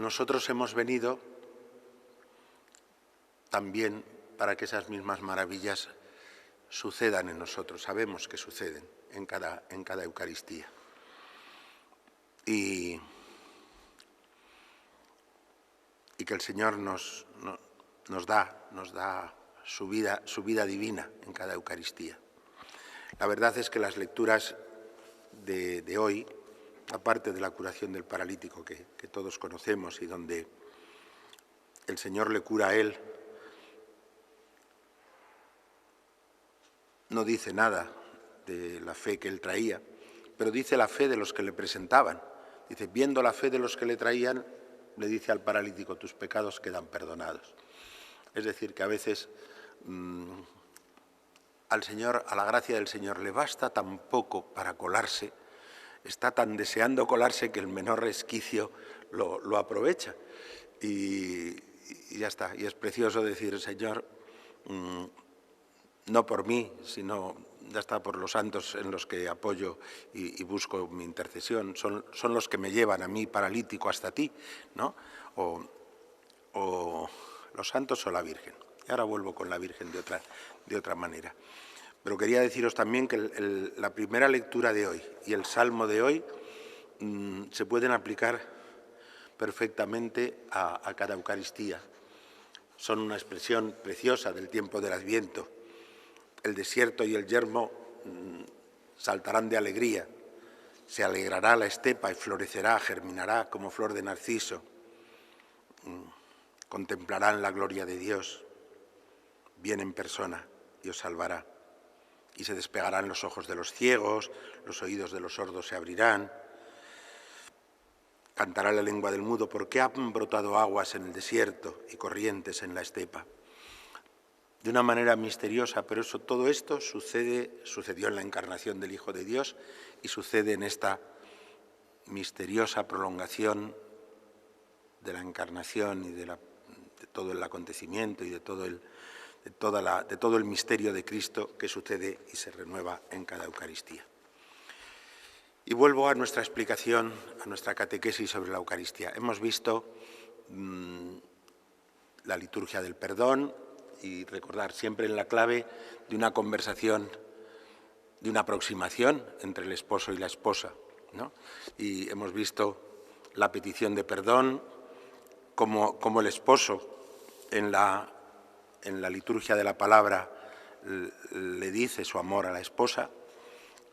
nosotros hemos venido también para que esas mismas maravillas sucedan en nosotros. Sabemos que suceden en cada Eucaristía. Y que el Señor nos da su vida divina en cada Eucaristía. La verdad es que las lecturas de hoy, aparte de la curación del paralítico que todos conocemos y donde el Señor le cura a él, no dice nada de la fe que él traía, pero dice la fe de los que le presentaban. Dice, viendo la fe de los que le traían, le dice al paralítico, tus pecados quedan perdonados. Es decir, que a veces al Señor, a la gracia del Señor, le basta tan poco para colarse, está tan deseando colarse que el menor resquicio lo aprovecha. Y ya está. Y es precioso decir, Señor, no por mí, sino ya está, por los santos en los que apoyo y busco mi intercesión. Son los que me llevan a mí, paralítico, hasta ti, ¿no? O los santos o la Virgen. Y ahora vuelvo con la Virgen de otra manera. Pero quería deciros también que la primera lectura de hoy y el Salmo de hoy se pueden aplicar perfectamente a cada Eucaristía. Son una expresión preciosa del tiempo del Adviento. El desierto y el yermo saltarán de alegría. Se alegrará la estepa y florecerá, germinará como flor de narciso. Contemplarán la gloria de Dios. Viene en persona y os salvará. Y se despegarán los ojos de los ciegos, los oídos de los sordos se abrirán. Cantará la lengua del mudo, porque han brotado aguas en el desierto y corrientes en la estepa. De una manera misteriosa, pero todo esto sucedió en la encarnación del Hijo de Dios y sucede en esta misteriosa prolongación de la encarnación y de todo el acontecimiento y de todo el misterio de Cristo que sucede y se renueva en cada Eucaristía. Y vuelvo a nuestra explicación, a nuestra catequesis sobre la Eucaristía. Hemos visto la liturgia del perdón y recordar siempre en la clave de una conversación, de una aproximación entre el esposo y la esposa, ¿no? Y hemos visto la petición de perdón como el esposo en la liturgia de la palabra le dice su amor a la esposa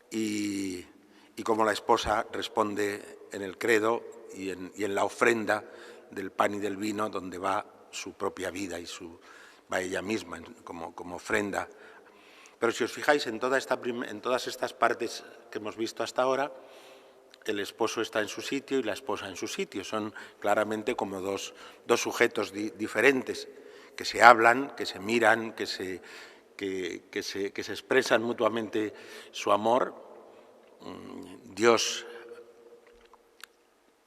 y como la esposa responde en el credo y en la ofrenda del pan y del vino, donde va su propia vida y va ella misma como ofrenda. Pero si os fijáis en todas estas partes que hemos visto hasta ahora, el esposo está en su sitio y la esposa en su sitio. Son claramente como dos sujetos diferentes que se hablan, que se miran, que se expresan mutuamente su amor. Dios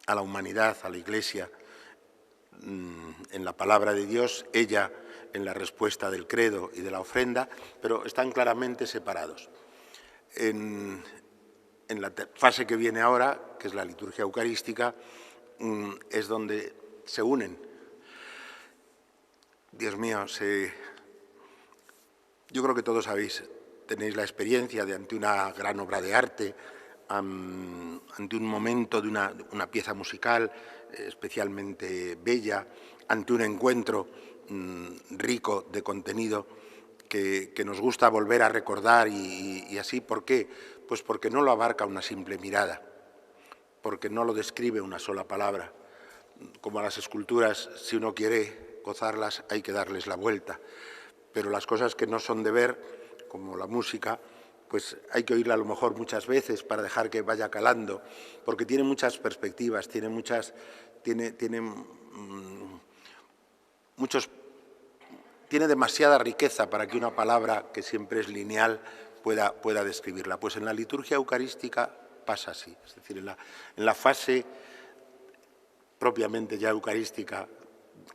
a la humanidad, a la Iglesia, en la palabra de Dios, ella en la respuesta del credo y de la ofrenda, pero están claramente separados. En la fase que viene ahora, que es la liturgia eucarística, es donde se unen. Dios mío, yo creo que todos tenéis la experiencia de ante una gran obra de arte, ante un momento de una pieza musical especialmente bella, ante un encuentro rico de contenido que nos gusta volver a recordar y así. ¿Por qué? Pues porque no lo abarca una simple mirada, porque no lo describe una sola palabra. Como a las esculturas, si uno quiere gozarlas, hay que darles la vuelta. Pero las cosas que no son de ver, como la música, pues hay que oírla a lo mejor muchas veces para dejar que vaya calando, porque tiene muchas perspectivas, tiene demasiada riqueza para que una palabra que siempre es lineal pueda describirla. Pues en la liturgia eucarística pasa así, es decir, en la fase propiamente ya eucarística,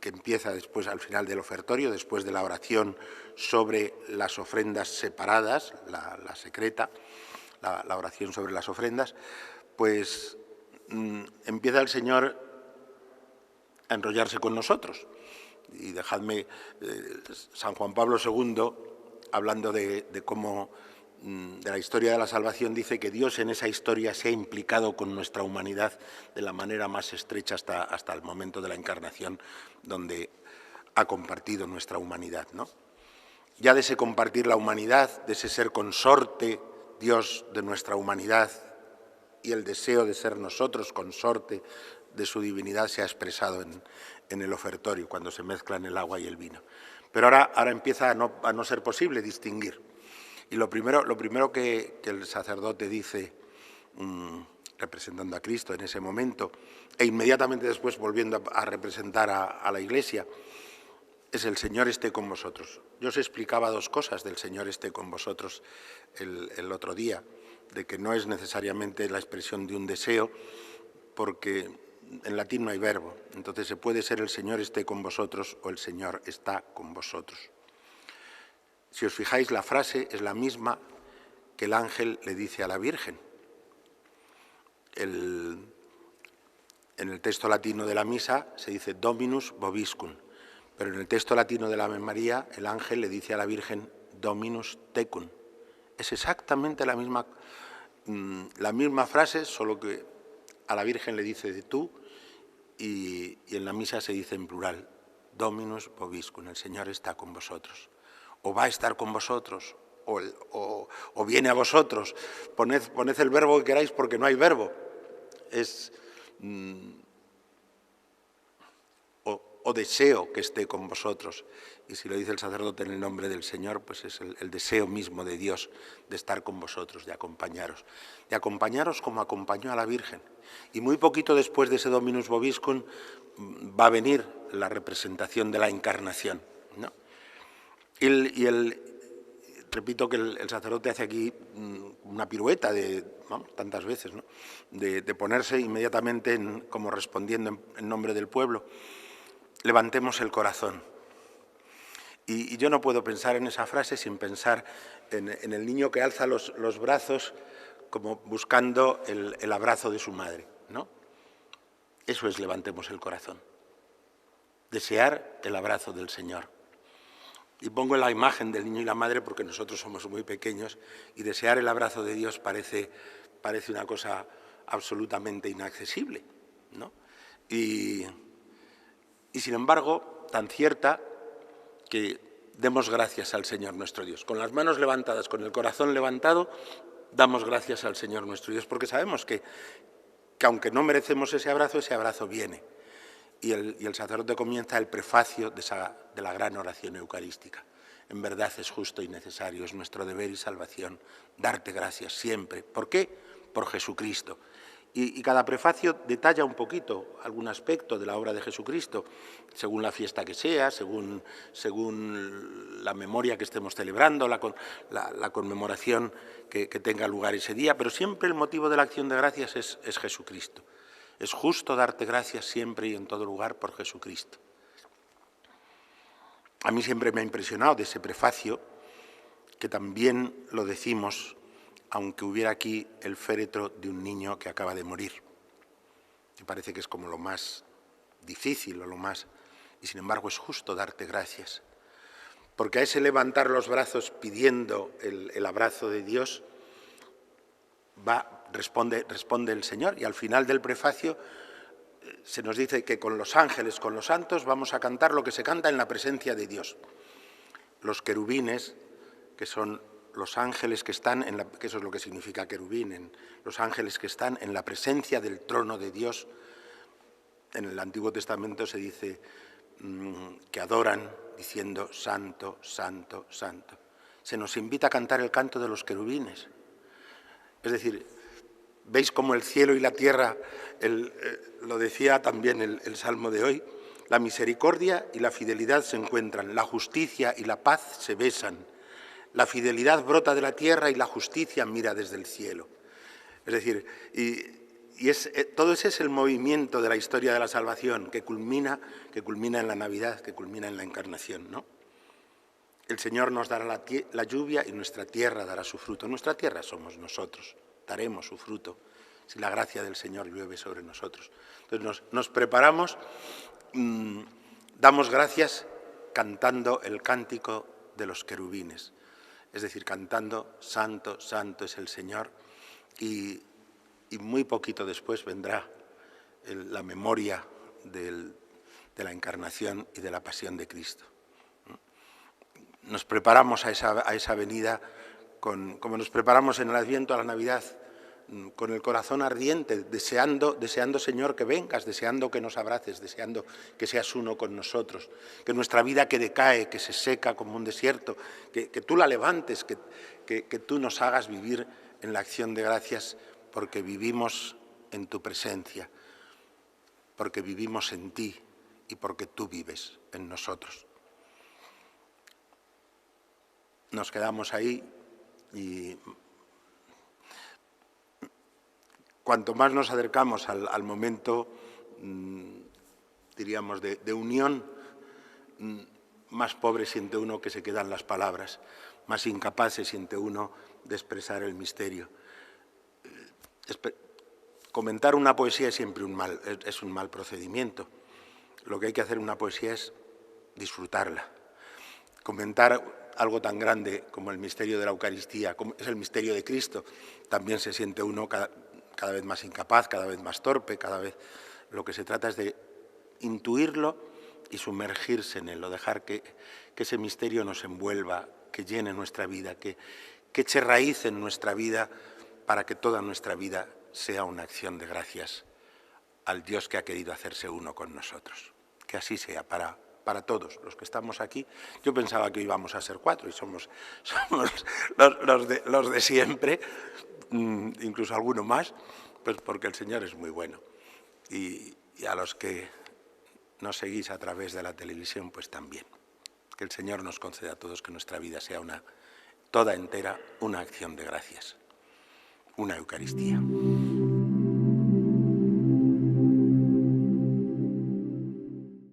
que empieza después al final del ofertorio, después de la oración sobre las ofrendas separadas, la secreta, la oración sobre las ofrendas, pues empieza el Señor a enrollarse con nosotros. Y dejadme, San Juan Pablo II, hablando de cómo, de la historia de la salvación, dice que Dios en esa historia se ha implicado con nuestra humanidad de la manera más estrecha hasta el momento de la encarnación, donde ha compartido nuestra humanidad, ¿no? Ya de ese compartir la humanidad, de ese ser consorte, Dios de nuestra humanidad, y el deseo de ser nosotros consorte de su divinidad se ha expresado en el ofertorio, cuando se mezclan el agua y el vino. Pero ahora empieza a no ser posible distinguir. Y lo primero que el sacerdote dice, representando a Cristo en ese momento, e inmediatamente después volviendo a representar a la Iglesia, es el Señor esté con vosotros. Yo os explicaba dos cosas del Señor esté con vosotros el otro día, de que no es necesariamente la expresión de un deseo, porque en latín no hay verbo. Entonces se puede ser el Señor esté con vosotros o el Señor está con vosotros. Si os fijáis, la frase es la misma que el ángel le dice a la Virgen. En el texto latino de la misa se dice Dominus vobiscum, pero en el texto latino de la Ave María el ángel le dice a la Virgen Dominus tecum. Es exactamente la misma frase, solo que a la Virgen le dice de tú y en la misa se dice en plural, Dominus vobiscum, el Señor está con vosotros. O va a estar con vosotros, o viene a vosotros. Poned el verbo que queráis porque no hay verbo. Es o deseo que esté con vosotros. Y si lo dice el sacerdote en el nombre del Señor, pues es el deseo mismo de Dios de estar con vosotros, de acompañaros como acompañó a la Virgen. Y muy poquito después de ese Dominus vobiscum va a venir la representación de la encarnación, ¿no? Repito que el sacerdote hace aquí una pirueta tantas veces, ¿no? de ponerse inmediatamente como respondiendo en nombre del pueblo. Levantemos el corazón. Y yo no puedo pensar en esa frase sin pensar en el niño que alza los brazos como buscando el abrazo de su madre, ¿no? Eso es levantemos el corazón. Desear el abrazo del Señor. Y pongo la imagen del niño y la madre porque nosotros somos muy pequeños y desear el abrazo de Dios parece una cosa absolutamente inaccesible, ¿no? Y sin embargo, tan cierta que demos gracias al Señor nuestro Dios. Con las manos levantadas, con el corazón levantado, damos gracias al Señor nuestro Dios, porque sabemos que aunque no merecemos ese abrazo viene. Y el sacerdote comienza el prefacio de la gran oración eucarística. En verdad es justo y necesario, es nuestro deber y salvación, darte gracias siempre. ¿Por qué? Por Jesucristo. Y cada prefacio detalla un poquito algún aspecto de la obra de Jesucristo, según la fiesta que sea, según la memoria que estemos celebrando, la conmemoración que tenga lugar ese día, pero siempre el motivo de la acción de gracias es Jesucristo. Es justo darte gracias siempre y en todo lugar por Jesucristo. A mí siempre me ha impresionado de ese prefacio, que también lo decimos, aunque hubiera aquí el féretro de un niño que acaba de morir. Me parece que es como lo más difícil o lo más... Y sin embargo es justo darte gracias. Porque a ese levantar los brazos pidiendo el abrazo de Dios, responde el Señor. Y al final del prefacio se nos dice que con los ángeles, con los santos, vamos a cantar lo que se canta en la presencia de Dios. Los querubines, que son los ángeles que están, que eso es lo que significa querubín, los ángeles que están en la presencia del trono de Dios. En el Antiguo Testamento se dice que adoran diciendo santo, santo, santo. Se nos invita a cantar el canto de los querubines. Es decir, veis cómo el cielo y la tierra, lo decía también el Salmo de hoy, la misericordia y la fidelidad se encuentran, la justicia y la paz se besan. La fidelidad brota de la tierra y la justicia mira desde el cielo. Es decir, todo ese es el movimiento de la historia de la salvación que culmina en la Navidad, que culmina en la Encarnación, ¿no? El Señor nos dará la lluvia y nuestra tierra dará su fruto. Nuestra tierra somos nosotros, daremos su fruto. si la gracia del Señor llueve sobre nosotros. Entonces nos preparamos, damos gracias cantando el cántico de los querubines, es decir, cantando Santo, Santo es el Señor, y muy poquito después vendrá la memoria de la encarnación y de la pasión de Cristo. Nos preparamos a esa venida, como nos preparamos en el Adviento a la Navidad, con el corazón ardiente, deseando, Señor, que vengas, deseando que nos abraces, deseando que seas uno con nosotros, que nuestra vida que decae, que se seca como un desierto, que tú la levantes, que tú nos hagas vivir en la acción de gracias, porque vivimos en tu presencia, porque vivimos en ti y porque tú vives en nosotros. Nos quedamos ahí y cuanto más nos acercamos al momento, diríamos, de unión, más pobre siente uno que se quedan las palabras, más incapaz se siente uno de expresar el misterio. Comentar una poesía es siempre un mal procedimiento. Lo que hay que hacer en una poesía es disfrutarla. Comentar algo tan grande como el misterio de la Eucaristía, como es el misterio de Cristo, también se siente uno cada vez más incapaz, cada vez más torpe, cada vez. Lo que se trata es de intuirlo y sumergirse en él, o dejar que ese misterio nos envuelva, que llene nuestra vida, que eche raíz en nuestra vida, para que toda nuestra vida sea una acción de gracias al Dios que ha querido hacerse uno con nosotros. Que así sea para todos los que estamos aquí. Yo pensaba que íbamos a ser 4 y somos los de siempre, incluso alguno más, pues porque el Señor es muy bueno. Y a los que nos seguís a través de la televisión, pues también. Que el Señor nos conceda a todos que nuestra vida sea toda entera una acción de gracias, una Eucaristía.